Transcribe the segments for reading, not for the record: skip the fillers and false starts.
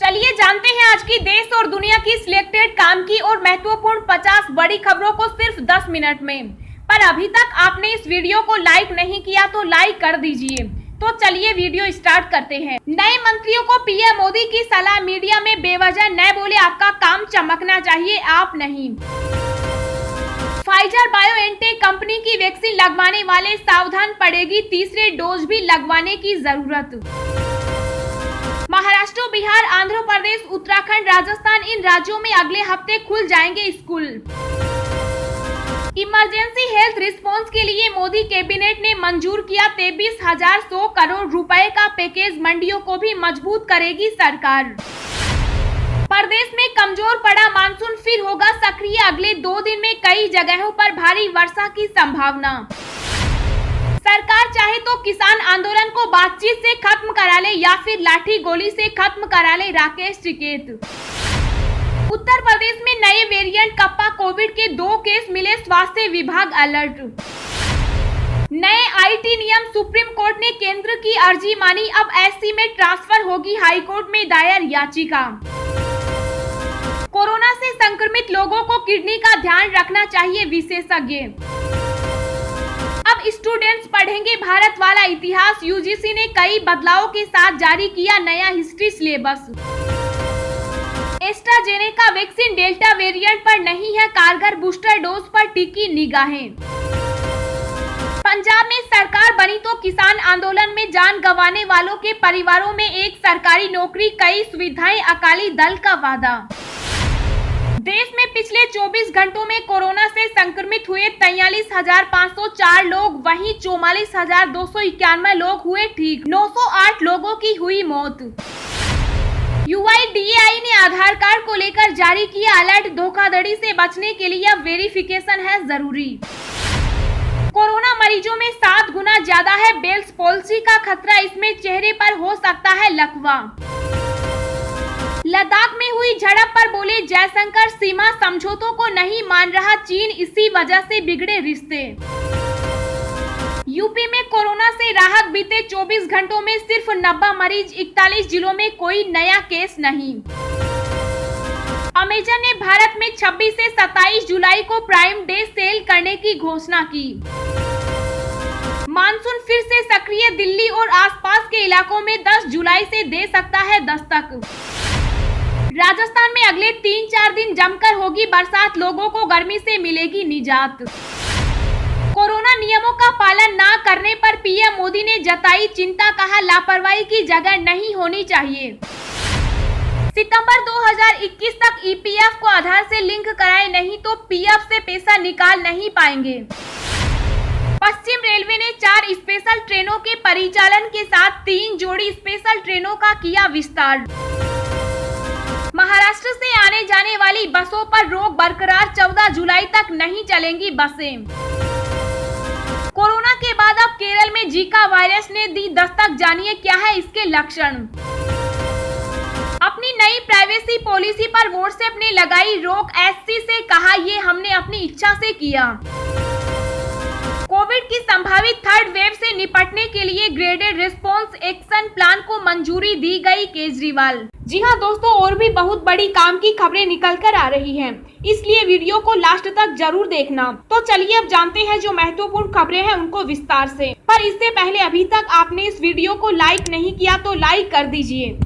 चलिए जानते हैं आज की देश और दुनिया की सिलेक्टेड काम की और महत्वपूर्ण 50 बड़ी खबरों को सिर्फ 10 मिनट में। पर अभी तक आपने इस वीडियो को लाइक नहीं किया तो लाइक कर दीजिए। तो चलिए वीडियो स्टार्ट करते हैं। नए मंत्रियों को पीएम मोदी की सलाह, मीडिया में बेवजह न बोले, आपका काम चमकना चाहिए, आप नहीं। फाइजर बायोएनटेक कंपनी की वैक्सीन लगवाने वाले सावधान, पड़ेगी तीसरे डोज भी लगवाने की जरूरत। महाराष्ट्र, बिहार, आंध्र प्रदेश, उत्तराखंड, राजस्थान, इन राज्यों में अगले हफ्ते खुल जाएंगे स्कूल। इमरजेंसी हेल्थ रिस्पांस के लिए मोदी कैबिनेट ने मंजूर किया 23,100 करोड़ रुपए का पैकेज, मंडियों को भी मजबूत करेगी सरकार। प्रदेश में कमजोर पड़ा मानसून फिर होगा सक्रिय, अगले 2 दिन में कई जगहों पर भारी वर्षा की संभावना। सरकार चाहे तो किसान आंदोलन को बातचीत से खत्म करा ले या फिर लाठी गोली से खत्म करा ले, राकेश टिकैत। उत्तर प्रदेश में नए वेरिएंट कप्पा कोविड के 2 केस मिले, स्वास्थ्य विभाग अलर्ट। नए आईटी नियम, सुप्रीम कोर्ट ने केंद्र की अर्जी मानी, अब एससी में ट्रांसफर होगी हाईकोर्ट में दायर याचिका। कोरोना से संक्रमित लोगों को किडनी का ध्यान रखना चाहिए, विशेषज्ञ। अब स्टूडेंट्स पढ़ेंगे भारत वाला इतिहास, यूजीसी ने कई बदलावों के साथ जारी किया नया history syllabus. AstraZeneca vaccine delta variant पर नहीं है कारगर, बूस्टर डोज पर टिकी निगाहें। पंजाब में सरकार बनी तो किसान आंदोलन में जान गंवाने वालों के परिवारों में एक सरकारी नौकरी, कई सुविधाएं, अकाली दल का वादा। देश में पिछले 24 घंटों में कोरोना से संक्रमित हुए 43,504 लोग, वहीं 44,291 लोग हुए ठीक, 908 लोगों की हुई मौत। यूआईडीएआई ने आधार कार्ड को लेकर जारी किया अलर्ट, धोखाधड़ी से बचने के लिए अब वेरिफिकेशन है जरूरी। कोरोना मरीजों में 7 गुना ज्यादा है बेल्स पॉल्सी का खतरा, इसमें चेहरे पर हो सकता है लकवा। लद्दाख में हुई झड़प पर बोले जयशंकर, सीमा समझौतों को नहीं मान रहा चीन, इसी वजह से बिगड़े रिश्ते। यूपी में कोरोना से राहत, बीते 24 घंटों में सिर्फ 90 मरीज, 41 जिलों में कोई नया केस नहीं। अमेजन ने भारत में 26 से 27 जुलाई को प्राइम डे सेल करने की घोषणा की। मानसून फिर से सक्रिय, दिल्ली और आसपास के इलाकों में 10 जुलाई से दे सकता है दस्तक। राजस्थान में अगले 3-4 दिन जमकर होगी बरसात, लोगों को गर्मी से मिलेगी निजात। कोरोना नियमों का पालन न करने पर पीएम मोदी ने जताई चिंता, कहा लापरवाही की जगह नहीं होनी चाहिए। सितंबर 2021 तक ईपीएफ को आधार से लिंक कराए नहीं तो पीएफ से पैसा निकाल नहीं पाएंगे। पश्चिम रेलवे ने 4 स्पेशल ट्रेनों के परिचालन के साथ 3 जोड़ी स्पेशल ट्रेनों का किया विस्तार। महाराष्ट्र से आने जाने वाली बसों पर रोक बरकरार, 14 जुलाई तक नहीं चलेंगी बसें। कोरोना के बाद अब केरल में जीका वायरस ने दी दस्तक, जानिए क्या है इसके लक्षण। अपनी नई प्राइवेसी पॉलिसी पर व्हाट्सएप ने लगाई रोक, एससी से कहा ये हमने अपनी इच्छा से किया। कोविड की संभावित थर्ड वेव से निपटने के लिए ग्रेडेड रिस्पांस एक्शन प्लान को मंजूरी दी गई, केजरीवाल। जी हां दोस्तों, और भी बहुत बड़ी काम की खबरें निकल कर आ रही हैं, इसलिए वीडियो को लास्ट तक जरूर देखना। तो चलिए अब जानते हैं जो महत्वपूर्ण खबरें हैं उनको विस्तार से। पर इससे पहले अभी तक आपने इस वीडियो को लाइक नहीं किया तो लाइक कर दीजिए।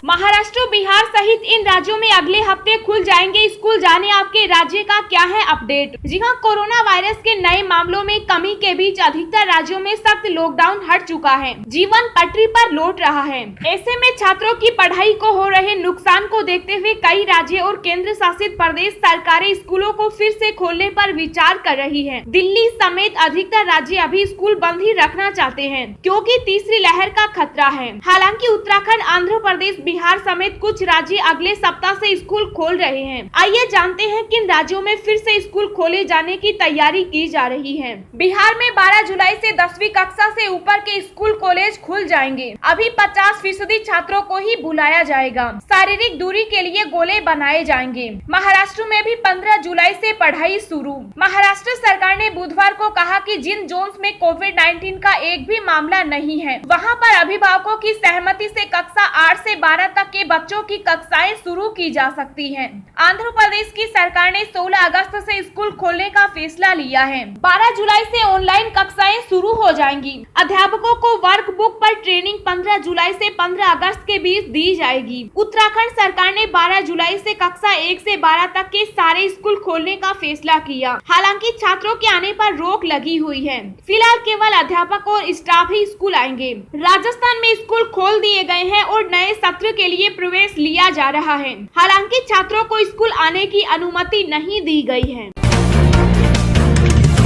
महाराष्ट्र, बिहार सहित इन राज्यों में अगले हफ्ते खुल जाएंगे स्कूल, जाने आपके राज्य का क्या है अपडेट। जी हां, कोरोना वायरस के नए मामलों में कमी के बीच अधिकतर राज्यों में सख्त लॉकडाउन हट चुका है, जीवन पटरी पर लौट रहा है। ऐसे में छात्रों की पढ़ाई को हो रहे नुकसान को देखते हुए कई राज्य और केंद्र शासित प्रदेश सरकारें स्कूलों को फिर से खोलने पर विचार कर रही है। दिल्ली समेत अधिकतर राज्य अभी स्कूल बंद ही रखना चाहते हैं क्योंकि तीसरी लहर का खतरा है। हालांकि उत्तराखंड, आंध्र प्रदेश, बिहार समेत कुछ राज्य अगले सप्ताह से स्कूल खोल रहे हैं। आइए जानते हैं किन राज्यों में फिर से स्कूल खोले जाने की तैयारी की जा रही है। बिहार में 12 जुलाई से 10वीं कक्षा से ऊपर के स्कूल कॉलेज खुल जाएंगे। अभी 50% छात्रों को ही बुलाया जाएगा। शारीरिक दूरी के लिए गोले बनाए जाएंगे। महाराष्ट्र में भी 15 जुलाई से पढ़ाई शुरू। महाराष्ट्र सरकार ने बुधवार को कहा कि जिन जोन्स में कोविड-19 का एक भी मामला नहीं है, वहां पर अभिभावकों की सहमति से कक्षा 8 से 12 तक के बच्चों की कक्षाएं शुरू की जा सकती हैं। आंध्र प्रदेश की सरकार ने 16 अगस्त से स्कूल खोलने का फैसला लिया है। 12 जुलाई से ऑनलाइन कक्षाएं शुरू हो जाएंगी। अध्यापकों को वर्कबुक पर ट्रेनिंग 15 जुलाई से 15 अगस्त के बीच दी जाएगी। उत्तराखंड सरकार ने 12 जुलाई से कक्षा 1 से 12 तक के सारे स्कूल खोलने का फैसला किया। हालांकि छात्रों के आने पर रोक लगी हुई है। फिलहाल केवल अध्यापक और स्टाफ ही स्कूल आएंगे। राजस्थान में स्कूल खोल दिए गए हैं और नए सत्र के लिए प्रवेश लिया जा रहा है। हालांकि छात्रों को स्कूल आने की अनुमति नहीं दी गई है।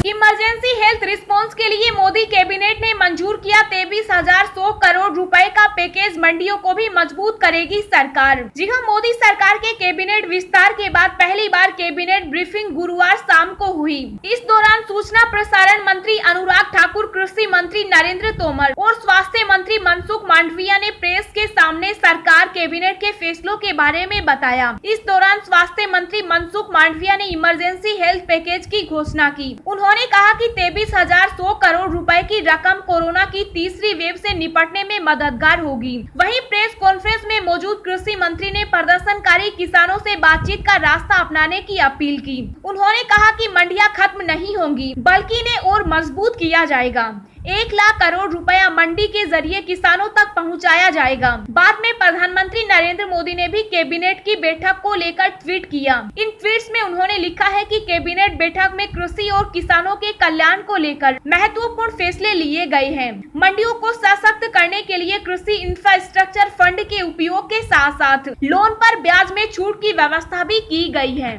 इमरजेंसी हेल्थ रिस्पांस के लिए मोदी कैबिनेट ने मंजूर किया 23,100 करोड़ रुपए का पैकेज। मंडियों को भी मजबूत करेगी सरकार। जी हां, मोदी सरकार के कैबिनेट विस्तार के बाद पहली बार कैबिनेट ब्रीफिंग गुरुवार शाम को हुई। इस दौरान सूचना प्रसारण मंत्री अनुराग ठाकुर, कृषि मंत्री नरेंद्र तोमर और स्वास्थ्य मंत्री मनसुख मांडविया ने प्रेस के सामने सरकार कैबिनेट के फैसलों के बारे में बताया। इस दौरान स्वास्थ्य मंत्री मनसुख मांडविया ने इमरजेंसी हेल्थ पैकेज की घोषणा की। उन्होंने कहा कि 23,100 करोड़ रुपए की रकम कोरोना की तीसरी वेव से निपटने में मददगार होगी। वहीं प्रेस कॉन्फ्रेंस में मौजूद कृषि मंत्री ने प्रदर्शनकारी किसानों से बातचीत का रास्ता अपनाने की अपील की। उन्होंने कहा कि मंडियां खत्म नहीं होंगी बल्कि इन्हें और मजबूत किया जाएगा। 1 लाख करोड़ रुपया मंडी के जरिए किसानों तक पहुंचाया जाएगा। बाद में प्रधानमंत्री नरेंद्र मोदी ने भी कैबिनेट की बैठक को लेकर ट्वीट किया। इन ट्वीट्स में उन्होंने लिखा है कि कैबिनेट बैठक में कृषि और किसानों के कल्याण को लेकर महत्वपूर्ण फैसले लिए गए हैं। मंडियों को सशक्त करने के लिए कृषि इंफ्रास्ट्रक्चर फंड के उपयोग के साथ साथ लोन पर ब्याज में छूट की व्यवस्था भी की गई है।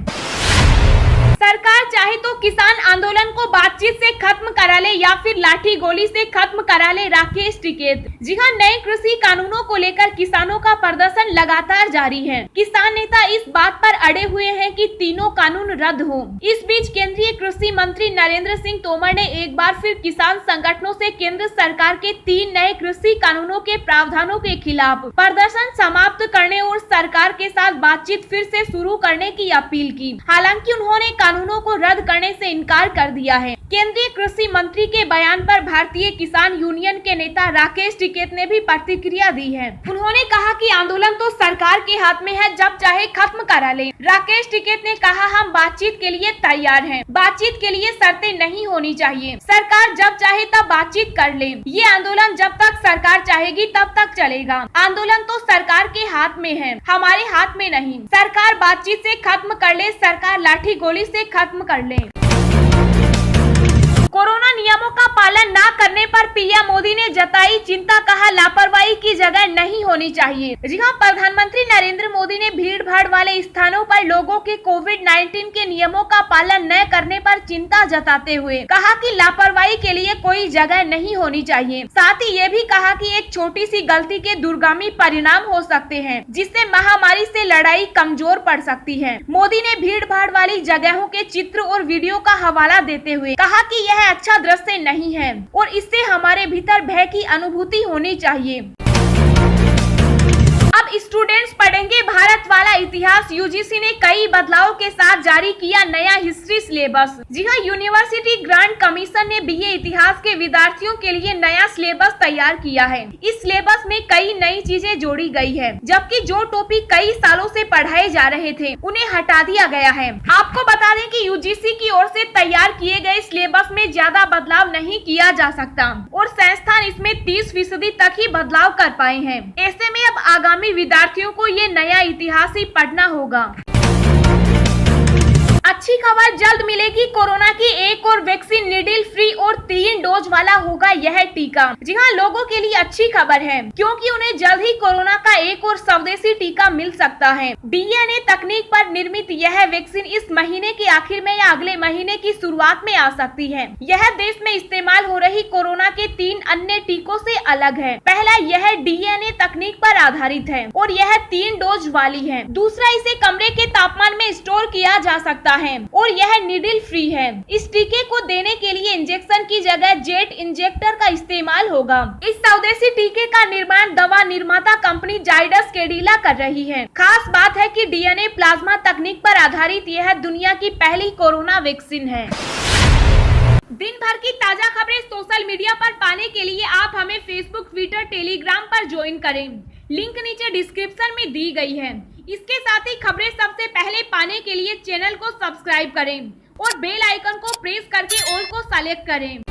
सरकार चाहे तो किसान आंदोलन को बातचीत से खत्म करा ले या फिर लाठी गोली से खत्म करा ले, राकेश टिकैत। जी हां, नए कृषि कानूनों को लेकर किसानों का प्रदर्शन लगातार जारी है। किसान नेता इस बात पर अड़े हुए हैं कि तीनों कानून रद्द हो। इस बीच केंद्रीय कृषि मंत्री नरेंद्र सिंह तोमर ने एक बार फिर किसान संगठनों से केंद्र सरकार के 3 नए कृषि कानूनों के प्रावधानों के खिलाफ प्रदर्शन समाप्त करने और सरकार के साथ बातचीत फिर से शुरू करने की अपील की। हालांकि उन्होंने कानूनों को रद्द करने से इनकार कर दिया है। केंद्रीय कृषि मंत्री के बयान पर भारतीय किसान यूनियन के नेता राकेश टिकैत ने भी प्रतिक्रिया दी है। उन्होंने कहा कि आंदोलन तो सरकार के हाथ में है, जब चाहे खत्म करा ले। राकेश टिकैत ने कहा, हम बातचीत के लिए तैयार हैं। बातचीत के लिए शर्तें नहीं होनी चाहिए। सरकार जब चाहे तब बातचीत कर ले। ये आंदोलन जब तक सरकार चाहेगी तब तक चलेगा। आंदोलन तो सरकार के हाथ में है, हमारे हाथ में नहीं। सरकार बातचीत से खत्म कर ले, सरकार लाठी गोली से खत्म कर ले। कोरोना नियमों का पालन न करने पर पीएम मोदी ने जताई चिंता, कहा लापरवाही की जगह नहीं होनी चाहिए। जी हां, प्रधानमंत्री नरेंद्र मोदी ने भीड़ भाड़ वाले स्थानों पर लोगों के कोविड-19 के नियमों का पालन न करने पर चिंता जताते हुए कहा कि लापरवाही के लिए कोई जगह नहीं होनी चाहिए। साथ ही ये भी कहा कि एक छोटी सी गलती के दूरगामी परिणाम हो सकते हैं, जिससे महामारी से लड़ाई कमजोर पड़ सकती है। मोदी ने भीड़ भाड़ वाली जगहों के चित्र और वीडियो का हवाला देते हुए कहा कि यह अच्छा दृश्य नहीं है और इससे हमारे भीतर भय की अनुभूति होनी चाहिए। अब स्टूडेंट्स पढ़ेंगे भारत वाला इतिहास। यूजीसी ने कई बदलावों के साथ जारी किया नया हिस्ट्री सिलेबस। जी हां, यूनिवर्सिटी ग्रांट कमीशन ने बीए इतिहास के विद्यार्थियों के लिए नया सिलेबस तैयार किया है। इस सिलेबस में कई नई चीजें जोड़ी गई है, जबकि जो टॉपिक कई सालों से पढ़ाए जा रहे थे उन्हें हटा दिया गया है। आपको बता दें कि यूजीसी की ओर से तैयार किए गए सिलेबस में ज्यादा बदलाव नहीं किया जा सकता और संस्थान इसमें 30% तक ही बदलाव कर पाए हैं। ऐसे में अब आगामी विद्यार्थियों को ये नया इतिहास ही पढ़ना होगा। अच्छी खबर जल्द मिलेगी। कोरोना की एक और वैक्सीन नीडल फ्री और 3 डोज वाला होगा यह टीका। जी हां, लोगों के लिए अच्छी खबर है, क्योंकि उन्हें जल्द ही कोरोना का एक और स्वदेशी टीका मिल सकता है। डीएनए तकनीक पर निर्मित यह वैक्सीन इस महीने के आखिर में या अगले महीने की शुरुआत में आ सकती है। यह देश में इस्तेमाल हो रही कोरोना के 3 अन्य टीकों से अलग है। पहला, यह डीएनए तकनीक पर आधारित है और यह 3 डोज वाली है। दूसरा, इसे कमरे के तापमान में स्टोर किया जा सकता है और यह नीडल फ्री है। इस टीके को देने के लिए इंजेक्शन की जगह जेट इंजेक्टर का इस्तेमाल होगा। इस स्वदेशी टीके का निर्माण दवा निर्माता कंपनी जाइडस कैडिला कर रही है। खास बात है कि डीएनए प्लाज्मा तकनीक पर आधारित यह दुनिया की पहली कोरोना वैक्सीन है। दिन भर की ताजा खबरें सोशल मीडिया पर पाने के लिए आप हमें फेसबुक, ट्विटर, टेलीग्राम पर ज्वाइन करें। लिंक नीचे डिस्क्रिप्शन में दी गई है। इसके साथ ही खबरें सबसे पहले पाने के लिए चैनल को सब्सक्राइब करें और बेल आइकन को प्रेस करके ऑल को सेलेक्ट करें।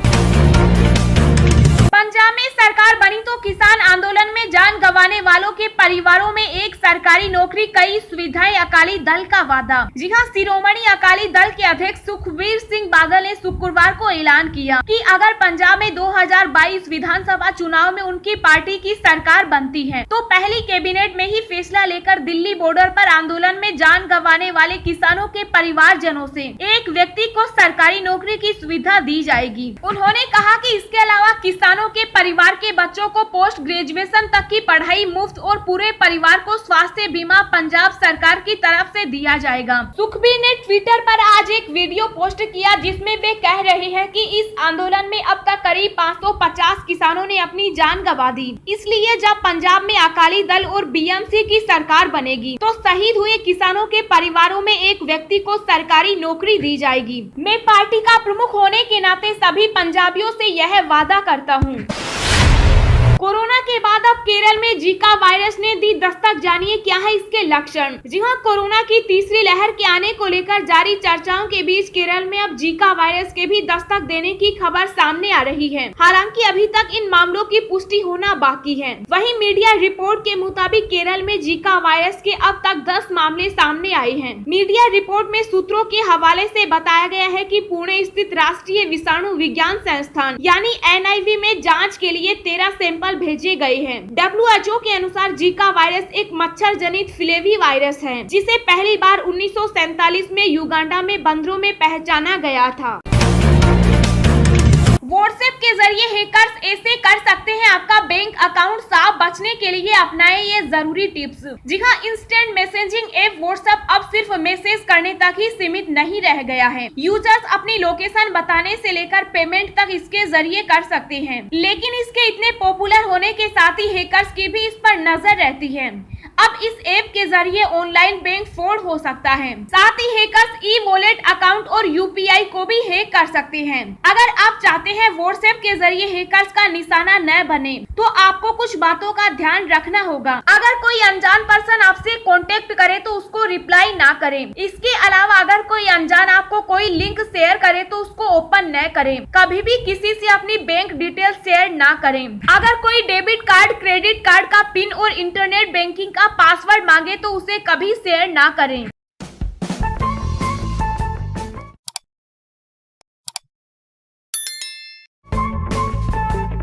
पंजाब में सरकार बनी तो किसान आंदोलन में जान गंवाने वालों के परिवारों में एक सरकारी नौकरी, कई सुविधाएं, अकाली दल का वादा। जी हां, शिरोमणि अकाली दल के अध्यक्ष सुखबीर सिंह बादल ने शुक्रवार को ऐलान किया कि अगर पंजाब में 2022 विधानसभा चुनाव में उनकी पार्टी की सरकार बनती है तो पहली कैबिनेट में ही फैसला लेकर दिल्ली बॉर्डर पर आंदोलन में जान गंवाने वाले किसानों के परिवारजनों से एक व्यक्ति को सरकारी नौकरी की सुविधा दी जाएगी। उन्होंने कहा कि इसके अलावा किसानों के परिवार के बच्चों को पोस्ट ग्रेजुएशन तक की पढ़ाई मुफ्त और पूरे परिवार को स्वास्थ्य बीमा पंजाब सरकार की तरफ से दिया जाएगा। सुखबीर ने ट्विटर पर आज एक वीडियो पोस्ट किया जिसमें वे कह रहे हैं कि इस आंदोलन में अब तक करीब 550 किसानों ने अपनी जान गंवा दी। इसलिए जब पंजाब में अकाली दल और बीएमसी की सरकार बनेगी तो शहीद हुए किसानों के परिवारों में एक व्यक्ति को सरकारी नौकरी दी जाएगी। मैं पार्टी का प्रमुख होने के नाते सभी पंजाबियों से यह वादा करता हूँ। कोरोना के बाद अब केरल में जीका वायरस ने दी दस्तक, जानिए क्या है इसके लक्षण। जी हां, कोरोना की तीसरी लहर के आने को लेकर जारी चर्चाओं के बीच केरल में अब जीका वायरस के भी दस्तक देने की खबर सामने आ रही है। हालांकि अभी तक इन मामलों की पुष्टि होना बाकी है। वहीं मीडिया रिपोर्ट के मुताबिक केरल में जीका वायरस के अब तक 10 मामले सामने आए हैं। मीडिया रिपोर्ट में सूत्रों के हवाले से बताया गया है कि पुणे स्थित राष्ट्रीय विषाणु विज्ञान संस्थान यानी NIV में जाँच के लिए 13 सैंपल भेजे गए हैं। WHO के अनुसार जीका वायरस एक मच्छर जनित फ्लेवी वायरस है जिसे पहली बार 1947 में युगांडा में बंदरों में पहचाना गया था। व्हाट्सएप के जरिए हैकर्स ऐसे कर सकते हैं आपका बैंक अकाउंट साफ। बचने के लिए अपनाएं ये जरूरी टिप्स। जी हां, इंस्टेंट मैसेजिंग ऐप व्हाट्सएप अब सिर्फ मैसेज करने तक ही सीमित नहीं रह गया है। यूजर्स अपनी लोकेशन बताने से लेकर पेमेंट तक इसके जरिए कर सकते हैं, लेकिन इसके इतने पॉपुलर होने के साथ ही हैकर्स की भी इस पर नजर रहती है। अब इस ऐप के जरिए ऑनलाइन बैंक फ्रॉड हो सकता है। साथ ही हैकर्स ई-वॉलेट अकाउंट और UPI को भी हैक कर सकते हैं। अगर आप चाहते हैं व्हाट्सएप के जरिए हैकर्स का निशाना न बने तो आपको कुछ बातों का ध्यान रखना होगा। अगर कोई अनजान पर्सन आपसे कांटेक्ट करे तो उसको रिप्लाई ना करें। इसके अलावा अगर कोई अनजान आपको कोई लिंक शेयर करे तो उसको ओपन न करें। कभी भी किसी से अपनी बैंक डिटेल शेयर ना करें। अगर कोई डेबिट कार्ड, क्रेडिट कार्ड का पिन और इंटरनेट बैंकिंग का पासवर्ड मांगे तो उसे कभी शेयर ना करें।